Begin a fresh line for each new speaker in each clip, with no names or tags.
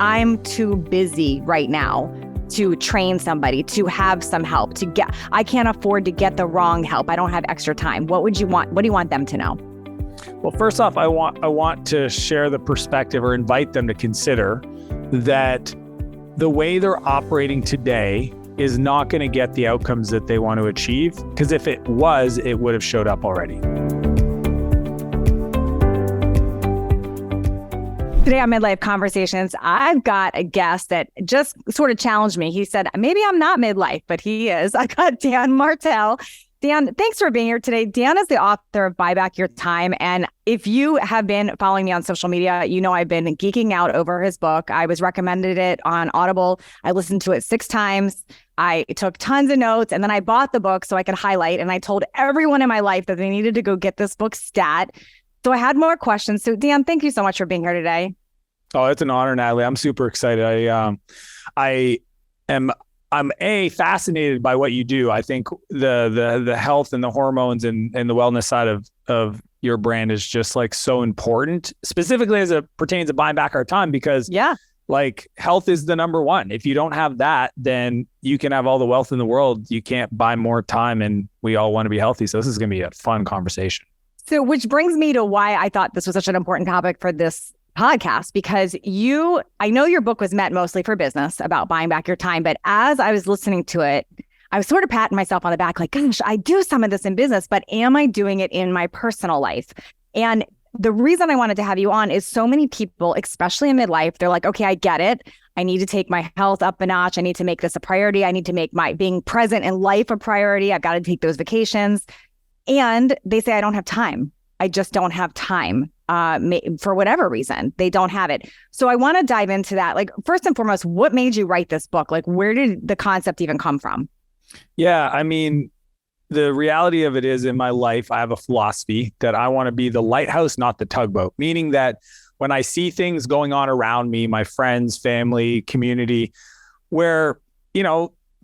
I'm too busy right now to train somebody, to have some help, I can't afford to get the wrong help. I don't have extra time. What would you want? What do you want them to know?
Well, first off, I want to share the perspective or invite them to consider that the way they're operating today is not going to get the outcomes that they want to achieve. Because if it was, it would have showed up already.
Today on Midlife Conversations, I've got a guest that just sort of challenged me. He said, maybe I'm not midlife, but he is. I got Dan Martell. Dan, thanks for being here today. Dan is the author of Buyback Your Time. And if you have been following me on social media, you know I've been geeking out over his book. I was recommended it on Audible. I listened to it 6 times. I took tons of notes, and then I bought the book so I could highlight. And I told everyone in my life that they needed to go get this book stat. So I had more questions. So Dan, thank you so much for being here today.
Oh, it's an honor, Natalie. I'm super excited. I'm fascinated by what you do. I think the health and the hormones and the wellness side of your brand is just like so important, specifically as it pertains to buying back our time, because like health is the number one. If you don't have that, then you can have all the wealth in the world. You can't buy more time, and we all want to be healthy. So this is going to be a fun conversation.
So which brings me to why I thought this was such an important topic for this podcast, because I know your book was meant mostly for business about buying back your time. But as I was listening to it, I was sort of patting myself on the back, like, gosh, I do some of this in business, but am I doing it in my personal life? And the reason I wanted to have you on is so many people, especially in midlife, they're like, okay, I get it. I need to take my health up a notch. I need to make this a priority. I need to make my being present in life a priority. I've got to take those vacations. And they say, I don't have time. I just don't have time. For whatever reason, they don't have it. So I want to dive into that. Like, first and foremost, what made you write this book? Like, where did the concept even come from?
Yeah, I mean, the reality of it is, in my life, I have a philosophy that I want to be the lighthouse, not the tugboat, meaning that when I see things going on around me, my friends, family, community, where,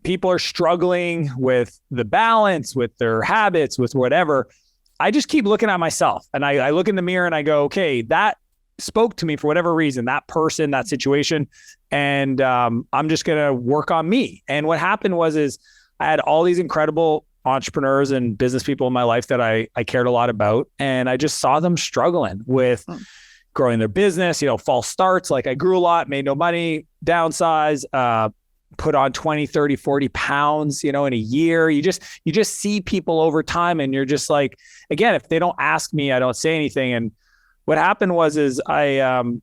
people are struggling with the balance, with their habits, with whatever, I just keep looking at myself, and I look in the mirror and I go, okay, that spoke to me for whatever reason, that person, that situation. And I'm just going to work on me. And what happened is I had all these incredible entrepreneurs and business people in my life that I cared a lot about. And I just saw them struggling with growing their business, false starts. Like, I grew a lot, made no money, downsize, put on 20, 30, 40 pounds, in a year. You just see people over time, and you're just like, again, if they don't ask me, I don't say anything. And what happened is I'm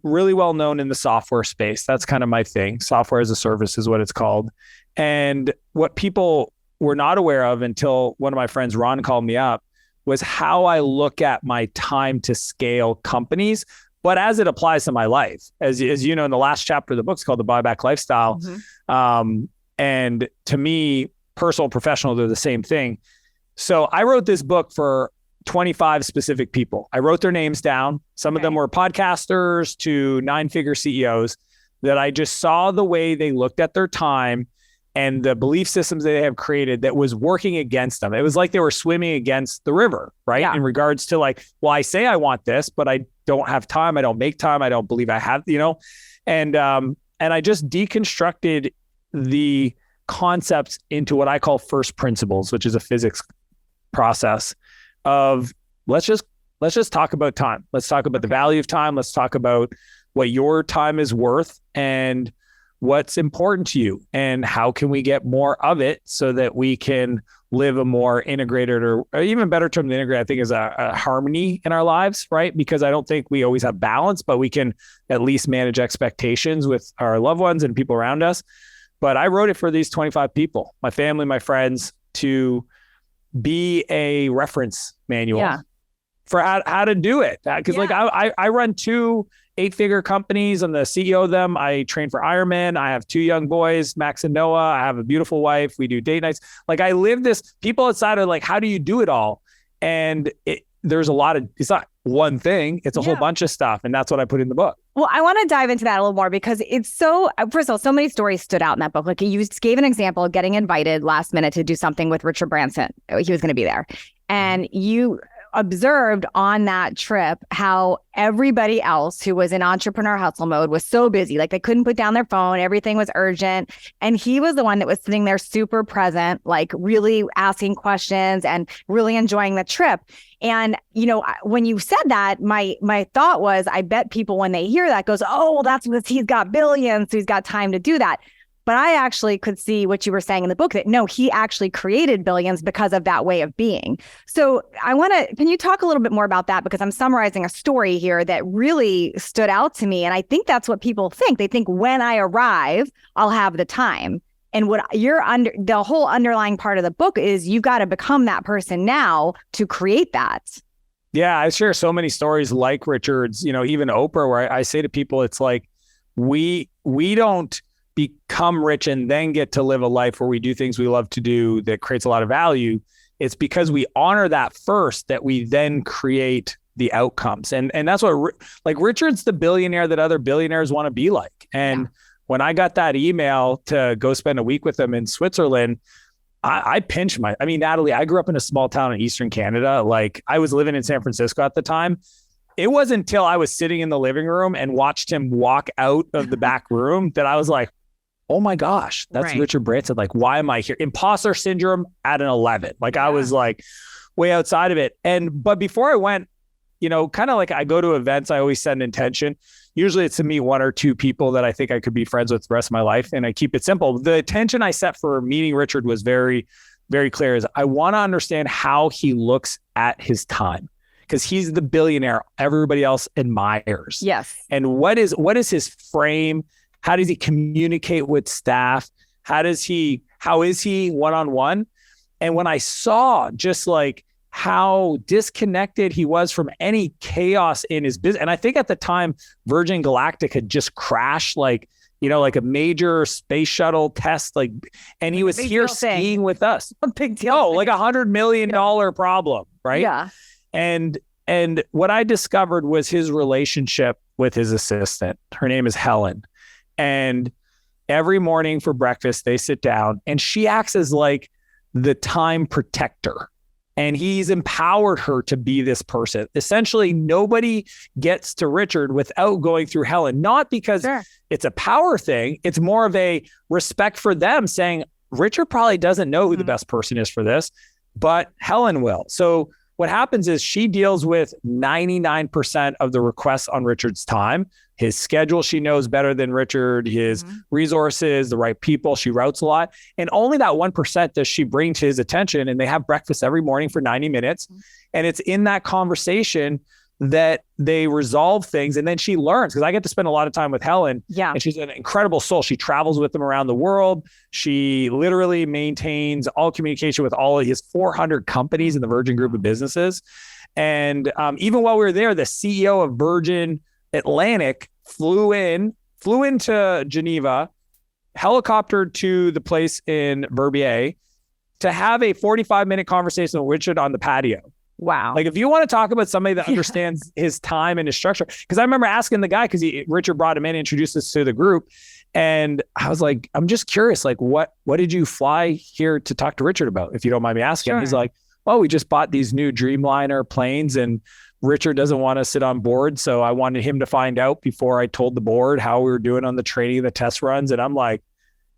really well known in the software space. That's kind of my thing. Software as a service is what it's called. And what people were not aware of until one of my friends, Ron, called me up, was how I look at my time to scale companies, but as it applies to my life. As you know, in the last chapter of the book, it's called The Buyback Lifestyle. Mm-hmm. And to me, personal and professional, they're the same thing. So I wrote this book for 25 specific people. I wrote their names down. Some of them were podcasters to 9-figure CEOs that I just saw the way they looked at their time and the belief systems they have created that was working against them. It was like they were swimming against the river, right? Yeah. In regards to like, well, I say I want this, but I don't have time. I don't make time. I don't believe I have, and I just deconstructed the concepts into what I call first principles, which is a physics process of let's just talk about time. Let's talk about the value of time. Let's talk about what your time is worth and what's important to you, and how can we get more of it so that we can live a more integrated, or even better term than integrated, I think, is a harmony in our lives, right? Because I don't think we always have balance, but we can at least manage expectations with our loved ones and people around us. But I wrote it for these 25 people, my family, my friends, to be a reference manual for how to do it. Because I run 2 8-figure companies. I'm the CEO of them. I train for Ironman. I have 2 young boys, Max and Noah. I have a beautiful wife. We do date nights. Like, I live this. People outside are like, how do you do it all? And there's a lot of, it's not one thing, it's a whole bunch of stuff. And that's what I put in the book.
Well, I want to dive into that a little more, because it's so, first of all, so many stories stood out in that book. Like, you just gave an example of getting invited last minute to do something with Richard Branson. He was going to be there. And you observed on that trip how everybody else who was in entrepreneur hustle mode was so busy, like they couldn't put down their phone, everything was urgent. And he was the one that was sitting there super present, like really asking questions and really enjoying the trip. And, when you said that, my thought was, I bet people when they hear that goes, oh, well, that's because he's got billions, so he's got time to do that. But I actually could see what you were saying in the book, that no, he actually created billions because of that way of being. So can you talk a little bit more about that? Because I'm summarizing a story here that really stood out to me. And I think that's what people think. They think when I arrive, I'll have the time. And what the whole underlying part of the book is, you've got to become that person now to create that.
Yeah, I share so many stories like Richard's, even Oprah, where I say to people, it's like, we don't become rich and then get to live a life where we do things we love to do that creates a lot of value. It's because we honor that first that we then create the outcomes. And that's what, like, Richard's the billionaire that other billionaires want to be like. And when I got that email to go spend a week with him in Switzerland, I pinched Natalie, I grew up in a small town in Eastern Canada. Like, I was living in San Francisco at the time. It wasn't until I was sitting in the living room and watched him walk out of the back room that I was like, oh my gosh, that's right. Richard Branson. Like, why am I here? Imposter syndrome at an 11. Like, I was like way outside of it. But before I went, kind of like I go to events, I always set an intention. Usually it's to meet one or two people that I think I could be friends with the rest of my life. And I keep it simple. The intention I set for meeting Richard was very, very clear. Is I want to understand how he looks at his time, because he's the billionaire everybody else admires.
Yes.
And what is his frame? How does he communicate with staff? How is he one-on-one? And when I saw just like how disconnected he was from any chaos in his business, and I think at the time Virgin Galactic had just crashed, like a major space shuttle test, and he was here skiing with us.
A big deal.
Oh, like $100 million problem, right?
Yeah.
And what I discovered was his relationship with his assistant. Her name is Helen. And every morning for breakfast, they sit down and she acts as like the time protector. And he's empowered her to be this person. Essentially, nobody gets to Richard without going through Helen, not because it's a power thing. It's more of a respect for them, saying, Richard probably doesn't know who the best person is for this, but Helen will. So what happens is she deals with 99% of the requests on Richard's time. His schedule, she knows better than Richard, his resources, the right people. She routes a lot. And only that 1% does she bring to his attention. And they have breakfast every morning for 90 minutes. And it's in that conversation that they resolve things. And then she learns, because I get to spend a lot of time with Helen.
Yeah.
And she's an incredible soul. She travels with them around the world. She literally maintains all communication with all of his 400 companies in the Virgin Group of businesses. And even while we were there, the CEO of Virgin Atlantic flew into Geneva, helicoptered to the place in Verbier to have a 45-minute conversation with Richard on the patio.
Wow.
Like, if you want to talk about somebody that understands his time and his structure, because I remember asking the guy, because Richard brought him in, introduced us to the group. And I was like, I'm just curious, like, what did you fly here to talk to Richard about, if you don't mind me asking? Sure. He's like, well, we just bought these new Dreamliner planes and Richard doesn't want to sit on board. So I wanted him to find out before I told the board how we were doing on the training, the test runs. And I'm like,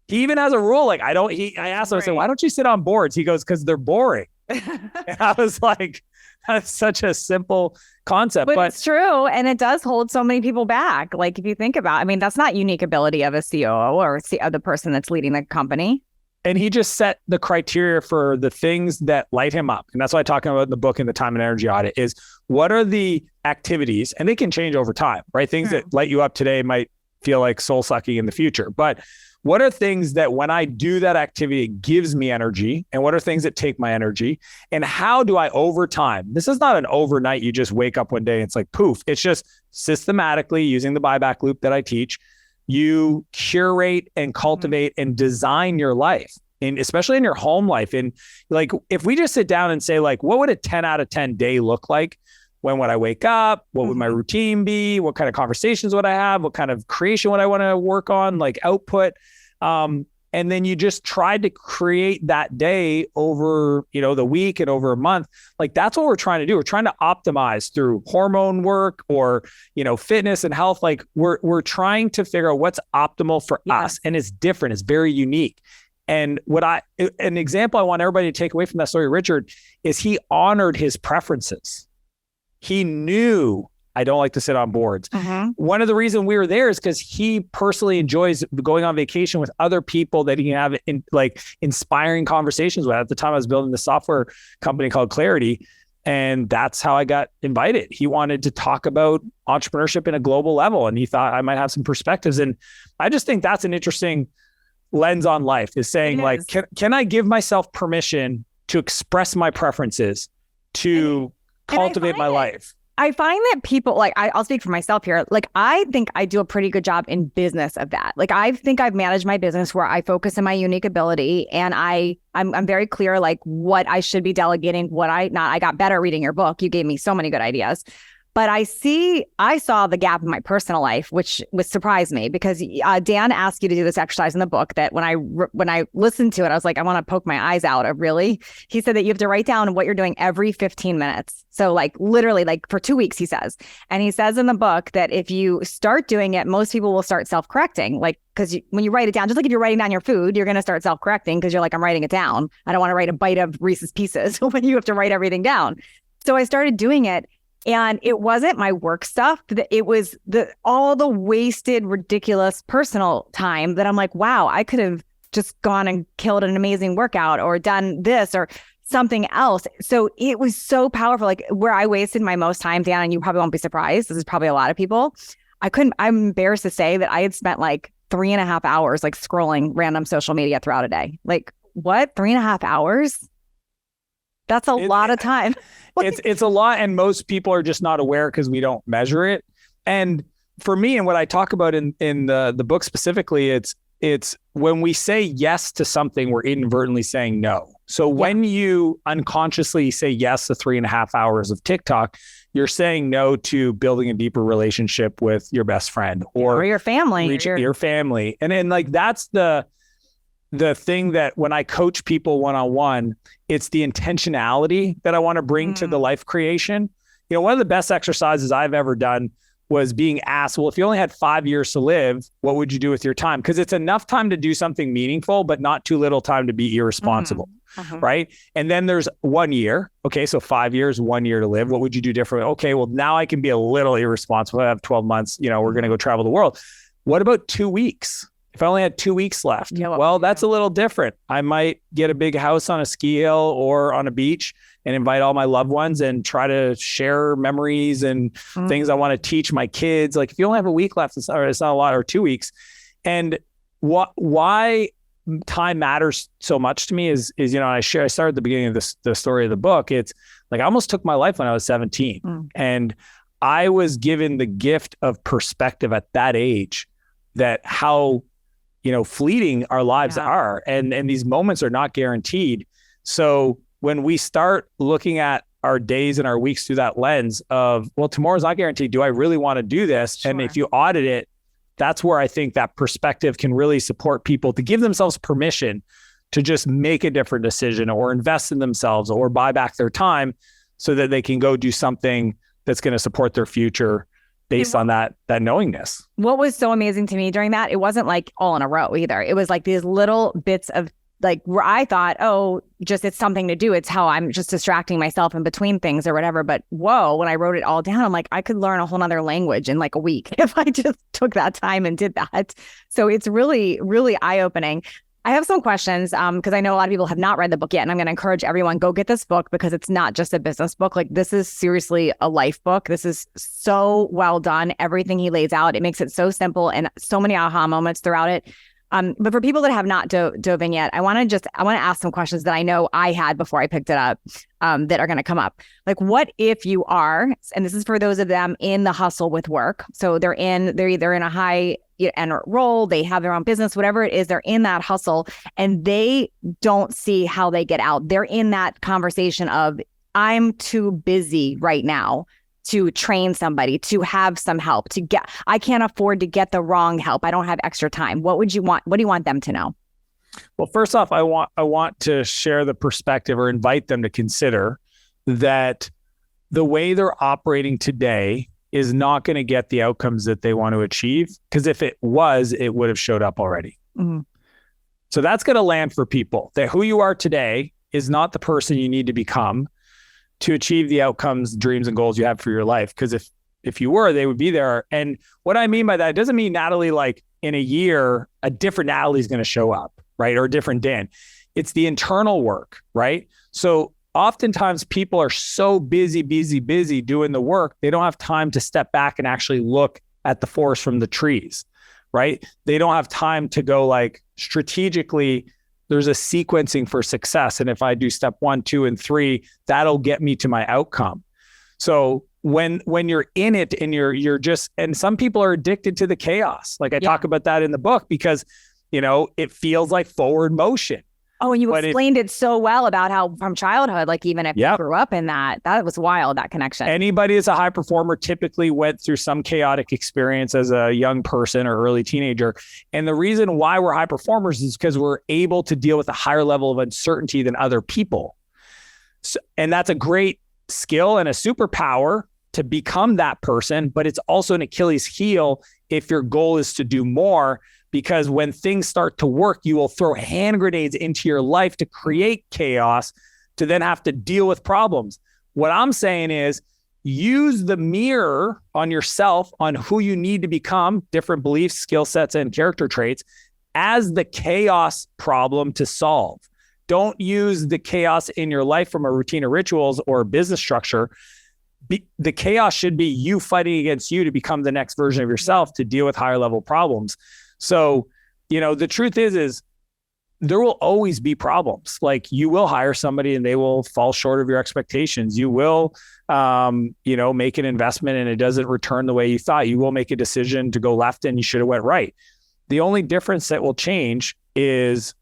he even has a rule. Like, I asked him, I said, why don't you sit on boards? He goes, because they're boring. And I was like, that's such a simple concept. But
it's true. And it does hold so many people back. Like, if you think about, that's not unique ability of a COO or of the person that's leading the company.
And he just set the criteria for the things that light him up. And that's what I talk about in the book, in the time and energy audit, is what are the activities, and they can change over time, right? Things that light you up today might feel like soul sucking in the future. But what are things that when I do that activity, it gives me energy? And what are things that take my energy? And how do I, over time, this is not an overnight, you just wake up one day and it's like poof. It's just systematically using the buyback loop that I teach. You curate and cultivate and design your life, and especially in your home life. And like, if we just sit down and say, like, what would a 10 out of 10 day look like? When would I wake up? What would my routine be? What kind of conversations would I have? What kind of creation would I want to work on? Like output. And And then you just tried to create that day over, the week and over a month. Like that's what we're trying to do. We're trying to optimize through hormone work or, fitness and health. Like we're trying to figure out what's optimal for us. And it's different. It's very unique. And an example I want everybody to take away from that story, Richard, is he honored his preferences. He knew I don't like to sit on boards. One of the reasons we were there is because he personally enjoys going on vacation with other people that he can have inspiring conversations with. At the time, I was building the software company called Clarity, and that's how I got invited. He wanted to talk about entrepreneurship in a global level, and he thought I might have some perspectives. And I just think that's an interesting lens on life, is saying can I give myself permission to express my preferences, to cultivate my life?
I find that people, I'll speak for myself here. Like, I think I do a pretty good job in business of that. Like, I think I've managed my business where I focus on my unique ability, and I'm very clear, like, what I should be delegating, what I got better reading your book. You gave me so many good ideas. But I saw the gap in my personal life, which surprised me, because Dan asked you to do this exercise in the book that when I listened to it, I was like, I want to poke my eyes out. Really? He said that you have to write down what you're doing every 15 minutes. So literally for 2 weeks, he says. And he says in the book that if you start doing it, most people will start self-correcting. Because when you write it down, just like if you're writing down your food, you're going to start self-correcting because you're like, I'm writing it down. I don't want to write a bite of Reese's Pieces when you have to write everything down. So I started doing it. And it wasn't my work stuff. It was all the wasted, ridiculous personal time that I'm like, wow, I could have just gone and killed an amazing workout or done this or something else. So it was so powerful. Like, where I wasted my most time, Dan, and you probably won't be surprised, this is probably a lot of people. I'm embarrassed to say that I had spent 3.5 hours scrolling random social media throughout a day. Like, what? 3.5 hours? That's a lot of time.
It's a lot, and most people are just not aware because we don't measure it. And for me, and what I talk about in the book specifically, it's when we say yes to something, we're inadvertently saying no. So when you unconsciously say yes to 3.5 hours of TikTok, you're saying no to building a deeper relationship with your best friend or
your family.
Your family. And then that's the thing that when I coach people one-on-one, it's the intentionality that I want to bring to the life creation. One of the best exercises I've ever done was being asked, well, if you only had 5 years to live, what would you do with your time? Because it's enough time to do something meaningful, but not too little time to be irresponsible, right? And then there's 1 year. Okay, so 5 years, 1 year to live. What would you do differently? Okay, well, now I can be a little irresponsible. I have 12 months, we're going to go travel the world. What about 2 weeks? If I only had 2 weeks left, that's a little different. I might get a big house on a ski hill or on a beach and invite all my loved ones and try to share memories and things I want to teach my kids. Like, if you only have a week left, it's not a lot, or 2 weeks. And why time matters so much to me is I started at the beginning of the story of the book. It's like I almost took my life when I was 17, and I was given the gift of perspective at that age, that how fleeting our lives are. And these moments are not guaranteed. So when we start looking at our days and our weeks through that lens of, well, tomorrow's not guaranteed. Do I really want to do this? Sure. And if you audit it, that's where I think that perspective can really support people to give themselves permission to just make a different decision or invest in themselves or buy back their time so that they can go do something that's going to support their future based on that knowingness.
What was so amazing to me during that, it wasn't all in a row either. It was these little bits of where I thought, it's something to do. It's how I'm just distracting myself in between things or whatever. But whoa, when I wrote it all down, I'm like, I could learn a whole nother language in a week if I just took that time and did that. So it's really, really eye-opening. I have some questions because I know a lot of people have not read the book yet, and I'm going to encourage everyone, go get this book, because it's not just a business book. This is seriously a life book. This is so well done. Everything he lays out, it makes it so simple and so many aha moments throughout it. But for people that have not dove in yet, I want to ask some questions that I know I had before I picked it up that are going to come up. What if you are, and this is for those of them in the hustle with work. So they're either in a high end role, they have their own business, whatever it is, they're in that hustle and they don't see how they get out. They're in that conversation of, I'm too busy right now to train somebody, to have some help, I can't afford to get the wrong help. I don't have extra time. What would you want? What do you want them to know?
Well, first off, I want to share the perspective or invite them to consider that the way they're operating today is not going to get the outcomes that they want to achieve. Because if it was, it would have showed up already. Mm-hmm. So that's going to land for people that who you are today is not the person you need to become to achieve the outcomes, dreams, and goals you have for your life. Because if you were, they would be there. And what I mean by that, it doesn't mean Natalie, like in a year, a different Natalie is going to show up, right? Or a different Dan. It's the internal work, right? So oftentimes people are so busy doing the work, they don't have time to step back and actually look at the forest from the trees, right? They don't have time to go like strategically, there's a sequencing for success. And if I do step 1, 2, and 3, that'll get me to my outcome. So when you're in it and you're just, and some people are addicted to the chaos. Like I talk about that in the book because, it feels like forward motion.
Oh, and you explained it so well about how from childhood, like even if you grew up in that was wild, that connection.
Anybody that's a high performer typically went through some chaotic experience as a young person or early teenager. And the reason why we're high performers is because we're able to deal with a higher level of uncertainty than other people. So, and that's a great skill and a superpower to become that person, but it's also an Achilles heel if your goal is to do more. Because when things start to work, you will throw hand grenades into your life to create chaos to then have to deal with problems. What I'm saying is use the mirror on yourself on who you need to become, different beliefs, skill sets, and character traits as the chaos problem to solve. Don't use the chaos in your life from a routine of rituals or business structure. The chaos should be you fighting against you to become the next version of yourself to deal with higher level problems. So, the truth is there will always be problems. Like you will hire somebody and they will fall short of your expectations. You will, make an investment and it doesn't return the way you thought. You will make a decision to go left and you should have went right. The only difference that will change is,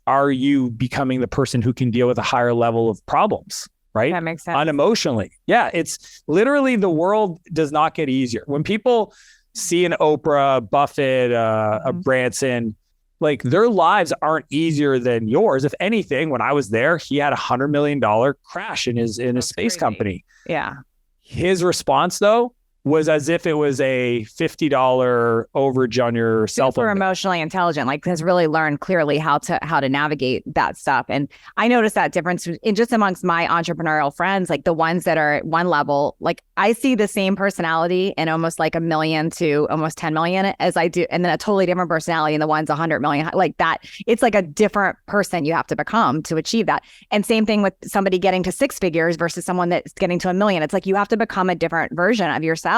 are you becoming the person who can deal with a higher level of problems? Right?
That makes sense.
Unemotionally. Yeah. It's literally the world does not get easier. When people see an Oprah, Buffett, a Branson, like their lives aren't easier than yours. If anything, when I was there, he had $100 million crash in his space company.
Yeah.
His response though was as if it was a $50 overage on your cell phone.
Super emotionally intelligent, like has really learned clearly how to navigate that stuff. And I noticed that difference in just amongst my entrepreneurial friends, like the ones that are at one level, like I see the same personality in almost like 1 million to almost 10 million as I do. And then a totally different personality in the ones 100 million, like that. It's like a different person you have to become to achieve that. And same thing with somebody getting to 6 figures versus someone that's getting to 1 million. It's like you have to become a different version of yourself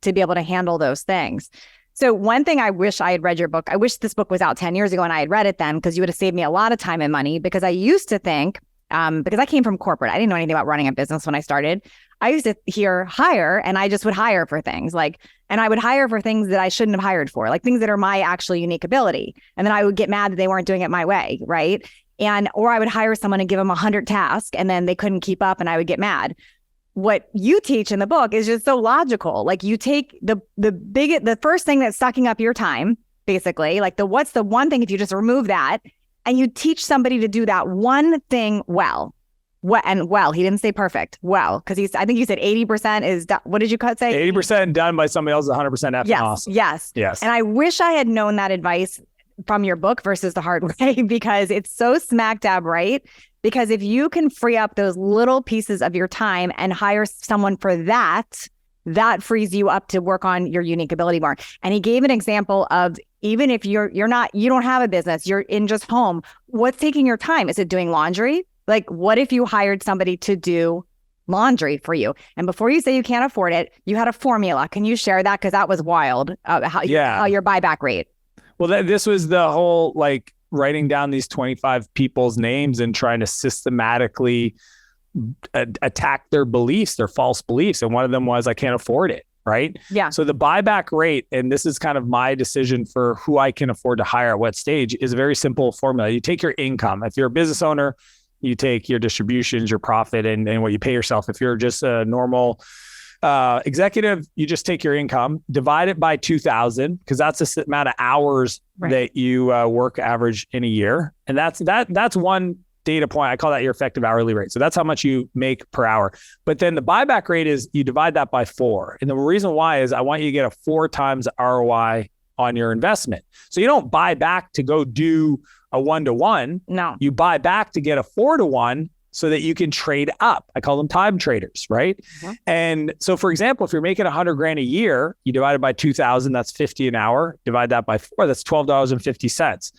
to be able to handle those things. So one thing I wish I had read your book, I wish this book was out 10 years ago and I had read it then, because you would have saved me a lot of time and money, because I used to think, because I came from corporate, I didn't know anything about running a business when I started. I used to hear hire and I just would hire for things and I would hire for things that I shouldn't have hired for, like things that are my actual unique ability. And then I would get mad that they weren't doing it my way. Right. Or I would hire someone and give them 100 tasks and then they couldn't keep up and I would get mad. What you teach in the book is just so logical. Like you take the first thing that's sucking up your time, basically, like what's the one thing if you just remove that and you teach somebody to do that one thing well. He didn't say perfect. Well, because I think you said 80% is what did you say?
80% done by somebody else is 100% effing awesome.
Yes. And I wish I had known that advice from your book versus the hard way, because it's so smack dab right. Because if you can free up those little pieces of your time and hire someone for that frees you up to work on your unique ability more. And he gave an example of even if you don't have a business, you're in just home, what's taking your time? Is it doing laundry? Like, what if you hired somebody to do laundry for you? And before you say you can't afford it, you had a formula. Can you share that? Because that was wild. How your buyback rate.
Well, this was the whole writing down these 25 people's names and trying to systematically attack their beliefs, their false beliefs. And one of them was, I can't afford it. Right. Yeah. So the buyback rate, and this is kind of my decision for who I can afford to hire at what stage, is a very simple formula. You take your income. If you're a business owner, you take your distributions, your profit, and what you pay yourself. If you're just a normal Executive, you just take your income, divide it by 2,000 because that's the amount of hours that you work average in a year. And that's one data point. I call that your effective hourly rate. So that's how much you make per hour. But then the buyback rate is you divide that by 4. And the reason why is I want you to get a 4 times ROI on your investment. So you don't buy back to go do a 1-to-1.
No.
You buy back to get a 4-to-1 so that you can trade up. I call them time traders, right? Mm-hmm. And so, for example, if you're making $100,000 a year, you divide it by 2,000, that's 50 an hour. Divide that by 4, that's $12.50.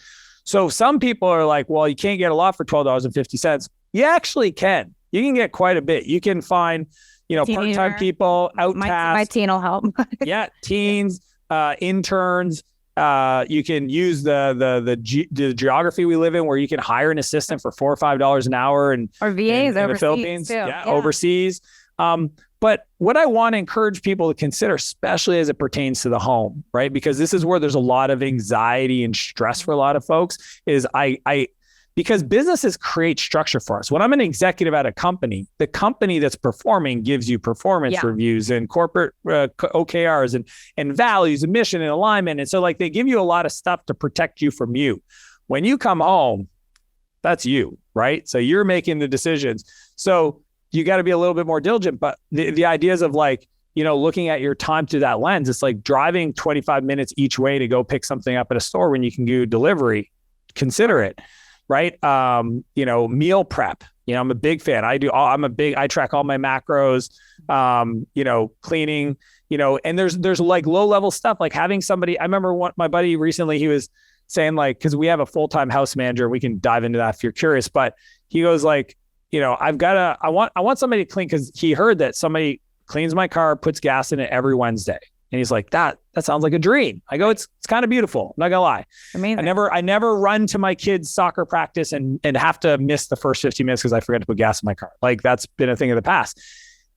So some people are like, well, you can't get a lot for $12.50. You actually can. You can get quite a bit. You can find, part-time people, outcasts.
My teen will help.
Yeah, teens, interns. You can use the geography we live in, where you can hire an assistant for $4 or $5 an hour,
or VAs
in the Philippines, overseas. But what I want to encourage people to consider, especially as it pertains to the home, right? Because this is where there's a lot of anxiety and stress for a lot of folks. Is because businesses create structure for us. When I'm an executive at a company, the company that's performing gives you performance reviews and corporate OKRs and values and mission and alignment. And so they give you a lot of stuff to protect you from you. When you come home, that's you, right? So you're making the decisions. So you got to be a little bit more diligent. But the ideas of looking at your time through that lens, it's like driving 25 minutes each way to go pick something up at a store when you can do delivery. Consider it. Right. Meal prep, I'm a big fan. I track all my macros, cleaning, and there's like low level stuff, like having somebody. I remember my buddy recently, he was saying because we have a full-time house manager, we can dive into that if you're curious, but he goes I want somebody to clean, because he heard that somebody cleans my car, puts gas in it every Wednesday. And he's like, that sounds like a dream. I go, it's kind of beautiful. I'm not gonna lie.
Amazing.
I never run to my kids' soccer practice and have to miss the first 15 minutes because I forgot to put gas in my car. Like, that's been a thing of the past.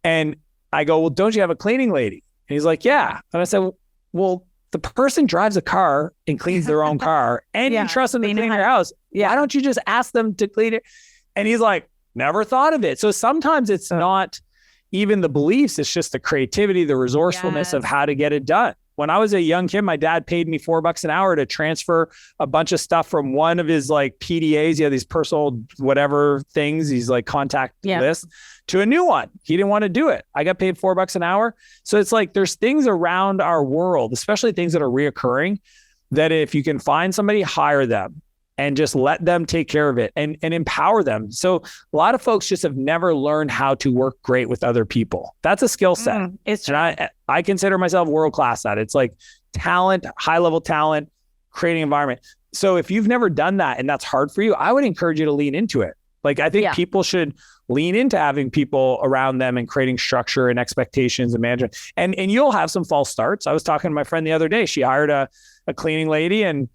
And I go, well, don't you have a cleaning lady? And he's like, yeah. And I said, well, the person drives a car and cleans their own car, and you trust them to clean your house. Yeah. Why don't you just ask them to clean it? And he's like, never thought of it. So sometimes it's not even the beliefs, it's just the creativity, the resourcefulness of how to get it done. When I was a young kid, my dad paid me $4 an hour to transfer a bunch of stuff from one of his PDAs. He had these personal whatever things, these contact lists, to a new one. He didn't want to do it. I got paid $4 an hour. So it's there's things around our world, especially things that are reoccurring, that if you can find somebody, hire them and just let them take care of it and empower them. So a lot of folks just have never learned how to work great with other people. That's a skill set.
It's
and I consider myself world-class at it. It's talent, high-level talent, creating environment. So if you've never done that and that's hard for you, I would encourage you to lean into it. I think people should lean into having people around them and creating structure and expectations and management. And you'll have some false starts. I was talking to my friend the other day. She hired a cleaning lady, and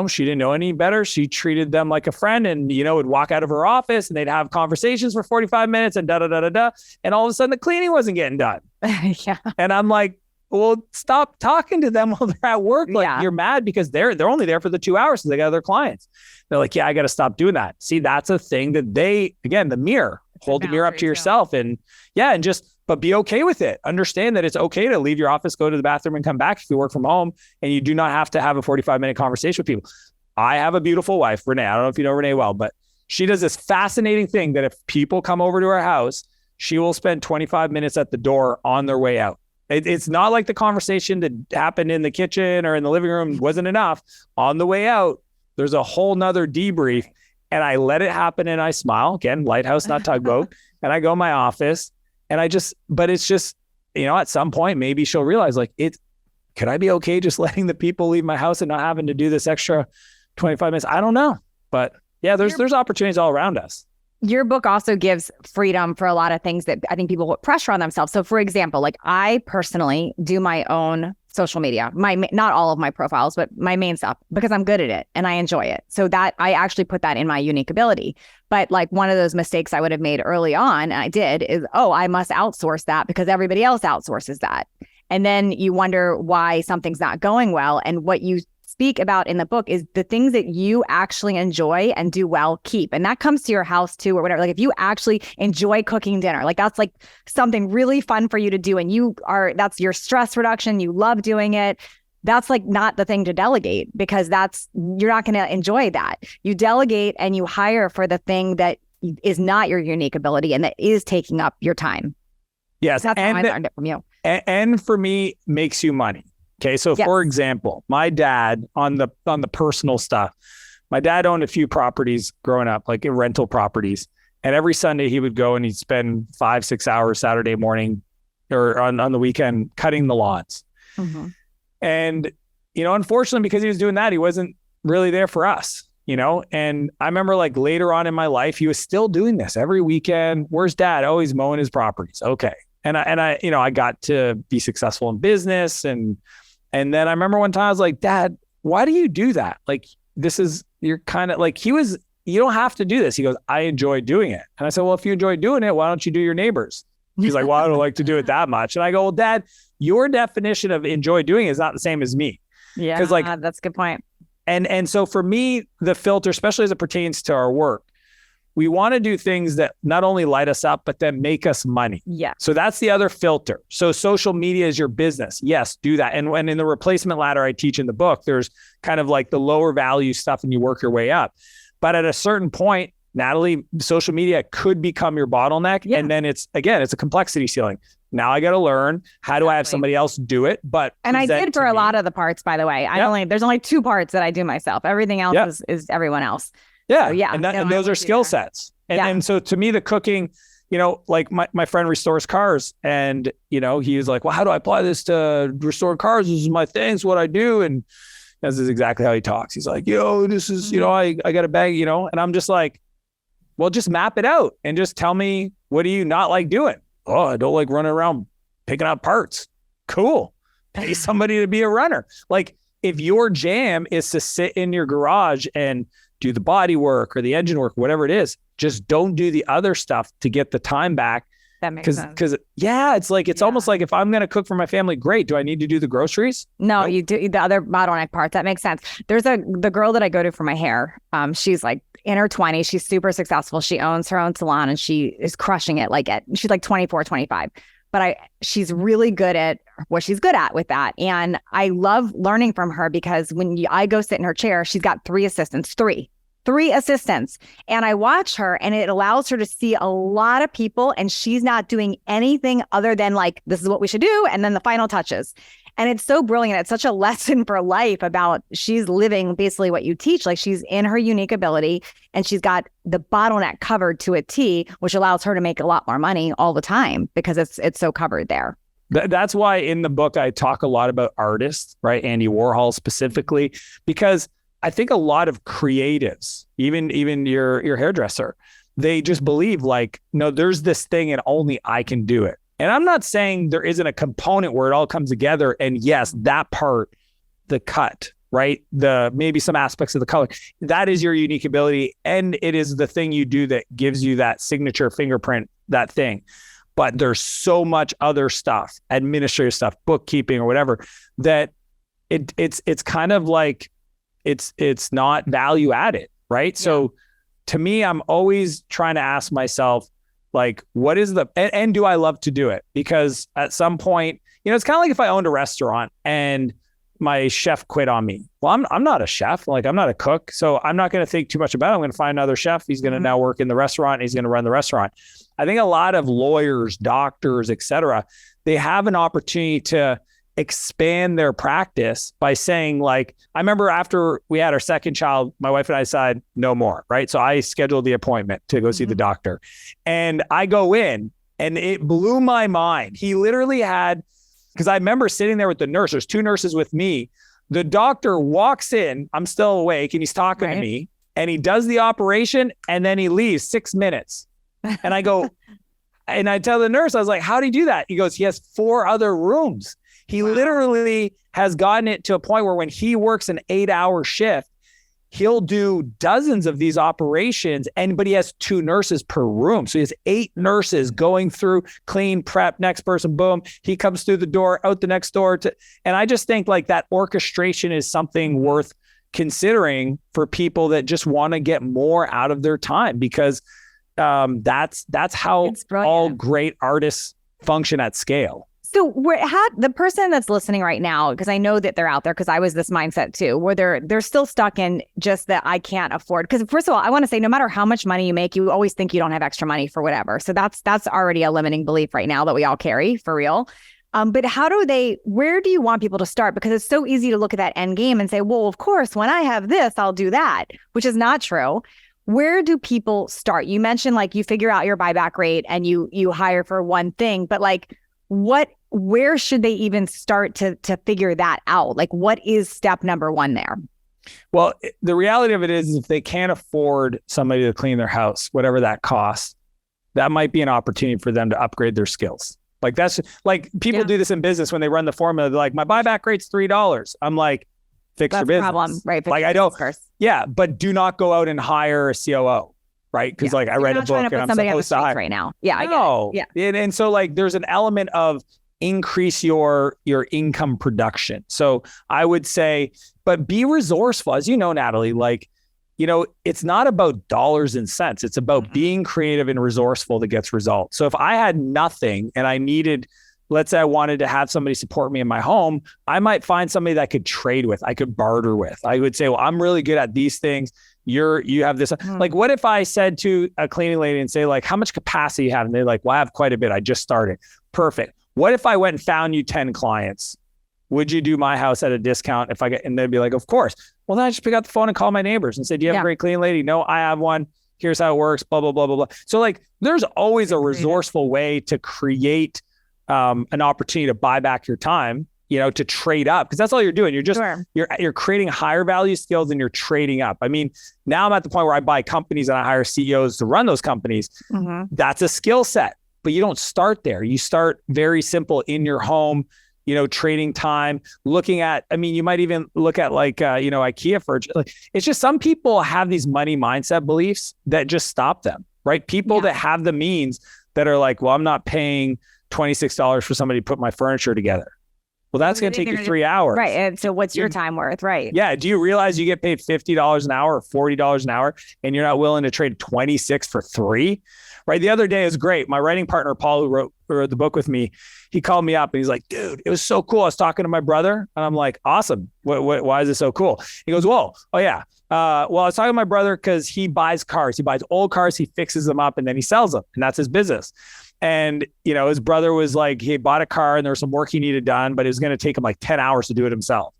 she didn't know any better. She treated them like a friend, and, would walk out of her office and they'd have conversations for 45 minutes and da-da-da-da-da. And all of a sudden the cleaning wasn't getting done. And I'm like, well, stop talking to them while they're at work. You're mad because they're only there for the 2 hours, so they got other clients. They're like, yeah, I got to stop doing that. See, that's a thing that the mirror, hold the mirror up to yourself but be okay with it. Understand that it's okay to leave your office, go to the bathroom, and come back if you work from home, and you do not have to have a 45-minute conversation with people. I have a beautiful wife, Renee. I don't know if you know Renee well, but she does this fascinating thing that if people come over to her house, she will spend 25 minutes at the door on their way out. It's not like the conversation that happened in the kitchen or in the living room wasn't enough. On the way out, there's a whole nother debrief, and I let it happen, and I smile. Again, lighthouse, not tugboat. And I go in my office, and but it's just, at some point, maybe she'll realize could I be okay just letting the people leave my house and not having to do this extra 25 minutes? I don't know. But yeah, there's opportunities all around us.
Your book also gives freedom for a lot of things that I think people put pressure on themselves. So for example, I personally do my own social media, not all of my profiles, but my main stuff, because I'm good at it and I enjoy it. So that I actually put that in my unique ability. But one of those mistakes I would have made early on, and I did, is, I must outsource that because everybody else outsources that. And then you wonder why something's not going well. And what you speak about in the book is the things that you actually enjoy and do well, keep. And that comes to your house too, or whatever. Like if you actually enjoy cooking dinner, like that's like something really fun for you to do. And that's your stress reduction. You love doing it. That's like not the thing to delegate, because you're not going to enjoy that. You delegate and you hire for the thing that is not your unique ability and that is taking up your time.
Yes.
That's how I learned it from you.
And for me, makes you money. Okay. So for example, my dad on the personal stuff, my dad owned a few properties growing up, like rental properties. And every Sunday he would go and he'd spend 5-6 hours Saturday morning or on the weekend cutting the lawns. Mm-hmm. And, unfortunately, because he was doing that, he wasn't really there for us, and I remember like later on in my life, he was still doing this every weekend. Where's dad? Oh, he's mowing his properties. Okay. And I got to be successful in business. And then I remember one time I was like, Dad, why do you do that? Like, you're kind of like, you don't have to do this. He goes, I enjoy doing it. And I said, well, if you enjoy doing it, why don't you do your neighbors? He's like, well, I don't like to do it that much. And I go, well, Dad, your definition of enjoy doing is not the same as me.
Yeah, because that's a good point.
And so for me, the filter, especially as it pertains to our work, we want to do things that not only light us up, but then make us money.
Yeah.
So that's the other filter. So social media is your business. Yes, do that. And when in the replacement ladder I teach in the book, there's kind of like the lower value stuff and you work your way up. But at a certain point, Natalie, social media could become your bottleneck. Yeah. And then it's a complexity ceiling. Now I got to learn, how do I have somebody else do it? And
I did for a lot of the parts, by the way. There's only 2 parts that I do myself. Everything else is everyone else.
Yeah.
So, yeah.
And those are skill sets. And so to me, the cooking, like my friend restores cars, and, he was like, well, how do I apply this to restore cars? This is my thing. It's what I do. And this is exactly how he talks. He's like, this is, I got a bag, and I'm just like, well, just map it out and just tell me, what do you not like doing? Oh, I don't like running around picking out parts. Cool. Pay somebody to be a runner. Like if your jam is to sit in your garage and do the body work or the engine work, whatever it is, just don't do the other stuff to get the time back.
That makes sense.
Because it's almost like if I'm going to cook for my family, great. Do I need to do the groceries?
No, you do the other bottleneck parts. That makes sense. There's the girl that I go to for my hair. She's like in her 20s. She's super successful. She owns her own salon and she is crushing it. She's like 24, 25. But she's really good at what she's good at with that. And I love learning from her because when I go sit in her chair, she's got 3 assistants. And I watch her and it allows her to see a lot of people and she's not doing anything other than like, this is what we should do. And then the final touches. And it's so brilliant. It's such a lesson for life about she's living basically what you teach. Like she's in her unique ability and she's got the bottleneck covered to a T, which allows her to make a lot more money all the time because it's so covered there.
That's why in the book, I talk a lot about artists, right? Andy Warhol specifically, because I think a lot of creatives, even your hairdresser, they just believe like, no, there's this thing and only I can do it. And I'm not saying there isn't a component where it all comes together. And yes, that part, the cut, right? Maybe some aspects of the color, that is your unique ability. And it is the thing you do that gives you that signature fingerprint, that thing. But there's so much other stuff, administrative stuff, bookkeeping or whatever, that it's kind of like, it's not value added, right? Yeah. So to me, I'm always trying to ask myself, like, what is and do I love to do it? Because at some point, it's kind of like if I owned a restaurant and my chef quit on me. Well, I'm not a chef. Like I'm not a cook. So I'm not going to think too much about it. I'm going to find another chef. He's going to now work in the restaurant. And he's going to run the restaurant. I think a lot of lawyers, doctors, et cetera, they have an opportunity to expand their practice by saying like, I remember after we had our second child, my wife and I decided no more, right? So I scheduled the appointment to go see the doctor and I go in and it blew my mind. He literally had, because I remember sitting there with the nurse, there's 2 nurses with me. The doctor walks in, I'm still awake and he's talking to me and he does the operation and then he leaves 6 minutes. And I go, and I tell the nurse, I was like, how do you do that? He goes, he has 4 other rooms. He literally has gotten it to a point where when he works an 8-hour shift, he'll do dozens of these operations, but he has 2 nurses per room. So he has 8 nurses going through, clean, prep, next person, boom. He comes through the door, out the next door. And I just think like that orchestration is something worth considering for people that just want to get more out of their time, because that's how all great artists function at scale.
So the person that's listening right now, because I know that they're out there, because I was this mindset too, where they're still stuck in just that I can't afford. Because first of all, I want to say, no matter how much money you make, you always think you don't have extra money for whatever. So that's already a limiting belief right now that we all carry, for real. But where do you want people to start? Because it's so easy to look at that end game and say, well, of course, when I have this, I'll do that, which is not true. Where do people start? You mentioned like you figure out your buyback rate and you hire for one thing, but like where should they even start to figure that out? Like, what is step number 1 there?
Well, the reality of it is if they can't afford somebody to clean their house, whatever that costs, that might be an opportunity for them to upgrade their skills. Like that's like people do this in business when they run the formula. They're like, my buyback rate's $3. I'm like, fix your business.
Problem, right?
Like I don't. Yeah, but do not go out and hire a COO, right? Because like I read a book and I'm supposed to hire
right now. Yeah,
no. I get it. Yeah, and so like there's an element of increase your income production. So I would say, but be resourceful, as you know, Natalie. Like, you know, it's not about dollars and cents. It's about being creative and resourceful that gets results. So if I had nothing and I needed, let's say I wanted to have somebody support me in my home, I might find somebody that I could trade with, I could barter with. I would say, well, I'm really good at these things. You have this. Like, what if I said to a cleaning lady and say like, how much capacity you have? And they're like, well, I have quite a bit. I just started. Perfect. What if I went and found you 10 clients? Would you do my house at a discount if I get, and they'd be like, of course. Well, then I just pick up the phone and call my neighbors and say, do you have a great cleaning lady? No, I have one. Here's how it works, blah, blah, blah, blah, blah. So like, there's always a resourceful way to create an opportunity to buy back your time, you know, to trade up, because that's all you're doing. You're just, you're creating higher value skills and you're trading up. I mean, now I'm at the point where I buy companies and I hire CEOs to run those companies. That's a skill set, but you don't start there. You start very simple in your home, you know, trading time, looking at, I mean, you might even look at like, you know, IKEA furniture. Like, it's just some people have these money mindset beliefs that just stop them, right? People that have the means that are like, well, I'm not paying $26 for somebody to put my furniture together. Well, that's going to take you 3 hours.
Right. And so what's your time worth? Right.
Yeah. Do you realize you get paid $50 an hour or $40 an hour and you're not willing to trade 26 for 3? Right. The other day is great. My writing partner, Paul, who wrote the book with me, he called me up and he's like, dude, it was so cool. I was talking to my brother and I'm like, awesome. Why is it so cool? He goes, well, oh yeah. Well, I was talking to my brother because he buys cars. He buys old cars. He fixes them up and then he sells them. And that's his business. And, you know, his brother was like, he bought a car and there was some work he needed done, but it was going to take him like 10 hours to do it himself.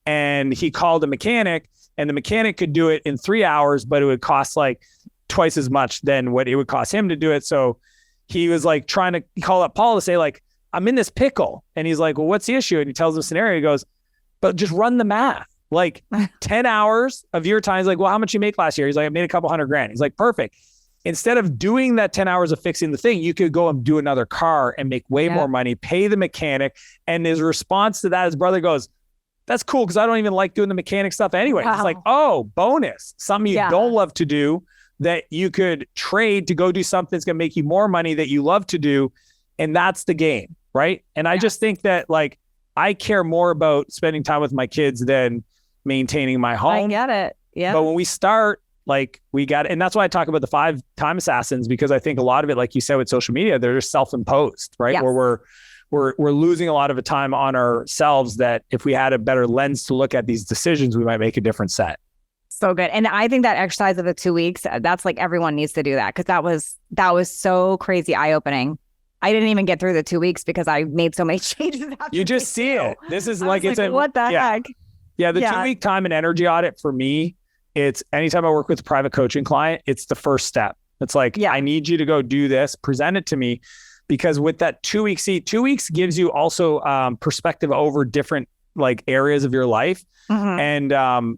And he called a mechanic and the mechanic could do it in 3 hours, but it would cost like twice as much than what it would cost him to do it. So he was like trying to call up Paul to say like, I'm in this pickle. And he's like, well, what's the issue? And he tells him the scenario. He goes, but just run the math. Like 10 hours of your time. He's like, well, how much you make last year? He's like, I made a couple $100,000. He's like, perfect. Instead of doing that 10 hours of fixing the thing, you could go and do another car and make way more money, pay the mechanic. And his response to that, his brother goes, that's cool because I don't even like doing the mechanic stuff anyway. Wow. It's like, oh, bonus. Something you don't love to do that you could trade to go do something that's going to make you more money that you love to do. And that's the game, right? And I just think that like, I care more about spending time with my kids than maintaining my home. I
get it. Yeah.
But when we start, like we got it. And that's why I talk about the 5 time assassins, because I think a lot of it, like you said, with social media, they're just self-imposed, right? Yes. Where we're losing a lot of the time on ourselves that if we had a better lens to look at these decisions, we might make a different set.
So good. And I think that exercise of the 2 weeks, that's like everyone needs to do that. Cause that was so crazy eye-opening. I didn't even get through the 2 weeks because I made so many changes.
You just see it. This is like, it's
what the heck?
Yeah. The 2 week time and energy audit for me, it's anytime I work with a private coaching client, it's the first step. It's like, I need you to go do this, present it to me, because with that 2 weeks, 2 weeks gives you also perspective over different like areas of your life. And then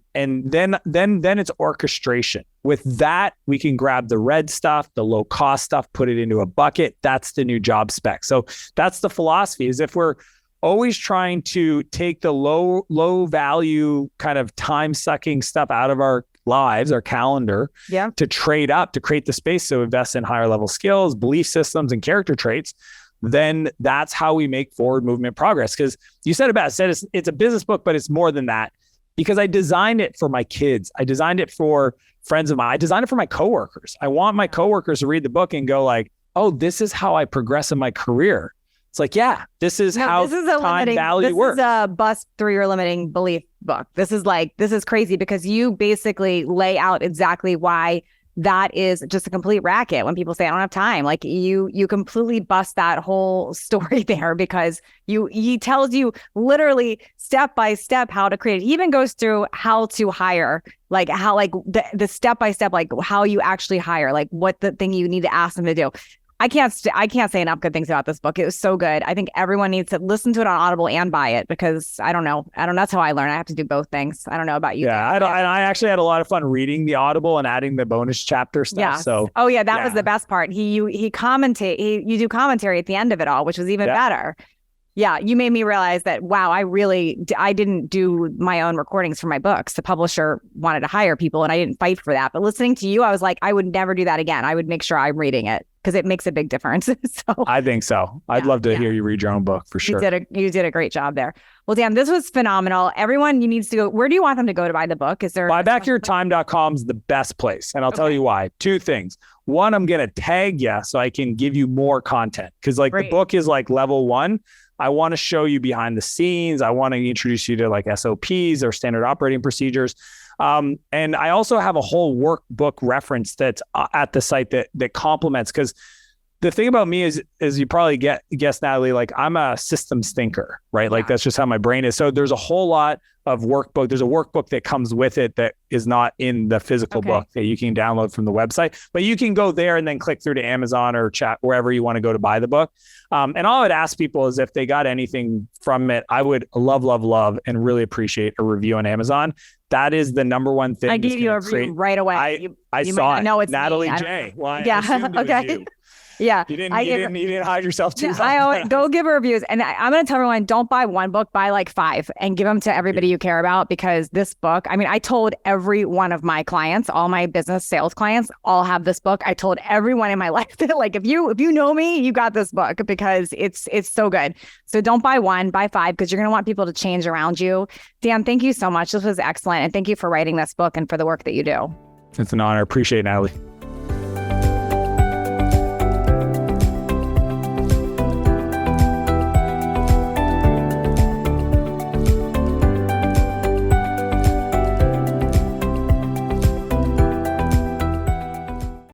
it's orchestration. With that, we can grab the red stuff, the low cost stuff, put it into a bucket. That's the new job spec. So that's the philosophy, is if we're always trying to take the low value kind of time sucking stuff out of our lives, our calendar, to trade up, to create the space to invest in higher level skills, belief systems, and character traits, then that's how we make forward movement progress. Because you said it best, it's a business book, but it's more than that. Because I designed it for my kids. I designed it for friends of mine. I designed it for my coworkers. I want my coworkers to read the book and go like, oh, this is how I progress in my career. It's like, yeah, this is how time value works.
This is a bust through your limiting belief book. This is crazy because you basically lay out exactly why that is just a complete racket when people say, I don't have time. Like you completely bust that whole story there because he tells you literally step by step how to create it. He even goes through how to hire, like how, like the step by step, like how you actually hire, like what the thing you need to ask them to do. I can't say enough good things about this book. It was so good. I think everyone needs to listen to it on Audible and buy it because I don't know. That's how I learn. I have to do both things. I don't know about you.
Yeah, I actually had a lot of fun reading the Audible and adding the bonus chapter stuff.
Yeah.
So
that was the best part. You do commentary at the end of it all, which was even better. Yeah, you made me realize that, wow, I didn't do my own recordings for my books. The publisher wanted to hire people and I didn't fight for that. But listening to you, I was like, I would never do that again. I would make sure I'm reading it because it makes a big difference. So
I think so. I'd love to hear you read your own book for sure.
You did a great job there. Well, Dan, this was phenomenal. Everyone needs to go. Where do you want them to go to buy the book? Is there
buybackyourtime.com is the best place. And I'll tell you why. Two things. One, I'm going to tag you so I can give you more content because the book is like level 1. I want to show you behind the scenes. I want to introduce you to like SOPs or standard operating procedures. And I also have a whole workbook reference that's at the site that complements, because the thing about me is you probably guess, Natalie, like I'm a systems thinker, right? Like that's just how my brain is. So there's a whole lot of workbook. There's a workbook that comes with it that is not in the physical book that you can download from the website, but you can go there and then click through to Amazon or chat wherever you want to go to buy the book. And all I would ask people is if they got anything from it, I would love and really appreciate a review on Amazon. That is the number one thing.
I gave you a review right away.
I saw it.
No, it's
Natalie
me.
J. Well, I assumed it was you.
Yeah.
You didn't hide yourself too long.
I go give reviews. And I'm going to tell everyone, don't buy one book, buy like 5 and give them to everybody you care about, because this book, I mean, I told every one of my clients, all my business sales clients all have this book. I told everyone in my life that like, if you know me, you got this book because it's so good. So don't buy 1, buy 5, because you're going to want people to change around you. Dan, thank you so much. This was excellent. And thank you for writing this book and for the work that you do.
It's an honor. Appreciate it, Natalie.